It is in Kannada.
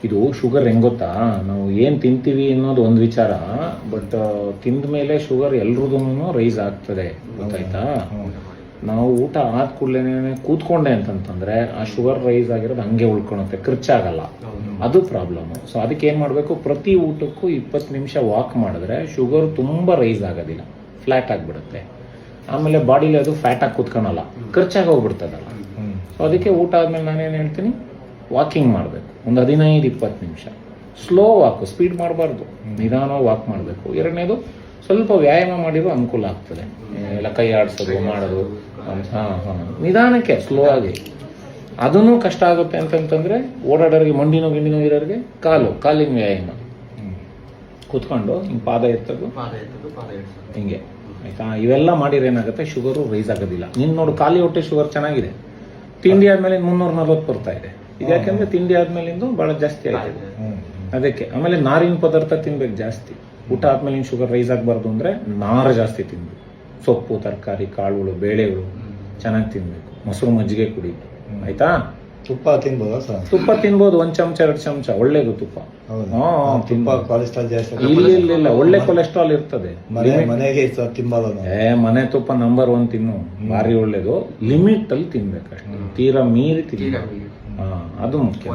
ಇದು ಶುಗರ್ ಹೆಂಗ್ ಗೊತ್ತಾ, ನಾವು ಏನ್ ತಿಂತೀವಿ ಅನ್ನೋದು ಒಂದು ವಿಚಾರ, ಬಟ್ ತಿಂದ ಮೇಲೆ ಶುಗರ್ ಎಲ್ರದೂ ರೈಸ್ ಆಗ್ತದೆ, ಗೊತ್ತಾಯ್ತಾ. ನಾವು ಊಟ ಆದ ಕೂಡಲೇ ಕೂತ್ಕೊಂಡೆ ಅಂತಂತಂದ್ರೆ ಆ ಶುಗರ್ ರೈಸ್ ಆಗಿರೋದು ಹಂಗೆ ಉಳ್ಕೊಳುತ್ತೆ, ಖರ್ಚಾಗಲ್ಲ, ಅದು ಪ್ರಾಬ್ಲಮ್. ಸೊ ಅದಕ್ಕೆ ಏನ್ ಮಾಡಬೇಕು, ಪ್ರತಿ ಊಟಕ್ಕೂ 20 ನಿಮಿಷ ವಾಕ್ ಮಾಡಿದ್ರೆ ಶುಗರ್ ತುಂಬಾ ರೈಸ್ ಆಗೋದಿಲ್ಲ, ಫ್ಲಾಟ್ ಆಗಿಬಿಡುತ್ತೆ. ಆಮೇಲೆ ಬಾಡಿಲಿ ಅದು ಫ್ಯಾಟ್ ಆಗಿ ಕೂತ್ಕೊಳಲ್ಲ, ಖರ್ಚಾಗಿ ಹೋಗ್ಬಿಡ್ತದಲ್ಲ. ಸೊ ಅದಕ್ಕೆ ಊಟ ಆದ್ಮೇಲೆ ನಾನೇನು ಹೇಳ್ತೀನಿ, ವಾಕಿಂಗ್ ಮಾಡಬೇಕು ಒಂದು 15-20 ನಿಮಿಷ, ಸ್ಲೋ ವಾಕ್, ಸ್ಪೀಡ್ ಮಾಡಬಾರ್ದು, ನಿಧಾನವಾಗಿ ವಾಕ್ ಮಾಡಬೇಕು. ಎರಡನೇದು ಸ್ವಲ್ಪ ವ್ಯಾಯಾಮ ಮಾಡಿರೋ ಅನುಕೂಲ ಆಗ್ತದೆ, ಎಲ್ಲ ಕೈ ಆಡಿಸೋದು ಮಾಡೋದು, ನಿಧಾನಕ್ಕೆ ಸ್ಲೋ ಆಗಿ. ಅದನ್ನು ಕಷ್ಟ ಆಗುತ್ತೆ ಅಂತಂತಂದ್ರೆ ಓಡಾಡೋರಿಗೆ, ಮಂಡಿನೋ ಗಿಂಡಿನೋ ಇರೋರಿಗೆ ಕಾಲಿನ ವ್ಯಾಯಾಮ, ಕೂತ್ಕೊಂಡು ಹಿಂಗೆ ಪಾದ ಎತ್ತೋದು ಹಿಂಗೆ, ಆಯ್ತಾ. ಇವೆಲ್ಲ ಮಾಡಿದ್ರೆ ಏನಾಗುತ್ತೆ, ಶುಗರು ರೈಸ್ ಆಗೋದಿಲ್ಲ. ನೀನು ನೋಡು, ಖಾಲಿ ಹೊಟ್ಟೆ ಶುಗರ್ ಚೆನ್ನಾಗಿದೆ, ತಿಂಡಿ ಆದ್ಮೇಲೆ 340 ಬರ್ತಾ ಇದೆ. ಯಾಕೆಂದ್ರೆ ತಿಂಡಿ ಆದ್ಮೇಲಿಂದ ಬಹಳ ಜಾಸ್ತಿ ಆಗಿದೆ ಅದಕ್ಕೆ. ಆಮೇಲೆ ನಾರಿನ ಪದಾರ್ಥ ತಿನ್ಬೇಕು ಜಾಸ್ತಿ. ಊಟ ಆದ್ಮೇಲೆ ಶುಗರ್ ರೈಸ್ ಆಗಬಾರ್ದು ಅಂದ್ರೆ ನಾರು ಜಾಸ್ತಿ ತಿನ್ಬೇಕು, ಸೊಪ್ಪು, ತರಕಾರಿ, ಕಾಳುಗಳು, ಬೇಳೆಗಳು ಚೆನ್ನಾಗಿ ತಿನ್ಬೇಕು, ಮೊಸರು ಮಜ್ಜಿಗೆ ಕುಡಿ, ಆಯ್ತಾ. ತುಪ್ಪ ತಿನ್ಬೋದಾ ಸರ್? ತುಪ್ಪ ತಿನ್ಬೋದು, 1 ಚಮಚ 2 ಚಮಚ, ಒಳ್ಳೇದು ತುಪ್ಪ. ತುಪ್ಪ ಕೊಲೆಸ್ಟ್ರಾಲ್ ಜಾಸ್ತಿ ಇಲ್ಲ, ಒಳ್ಳೆ ಕೊಲೆಸ್ಟ್ರಾಲ್ ಇರ್ತದೆ. ಮನೆಗೆ ತಿನ್ಬಾರ್ದು. ಮನೆ ತುಪ್ಪ ನಂಬರ್ 1 ತಿನ್ನು, ಭಾರಿ ಒಳ್ಳೇದು. ಲಿಮಿಟ್ ಅಲ್ಲಿ ತಿನ್ಬೇಕಷ್ಟೇ, ತೀರಾ ಮೀರಿ ತಿನ್ನ, ಅದು ಮುಖ್ಯ.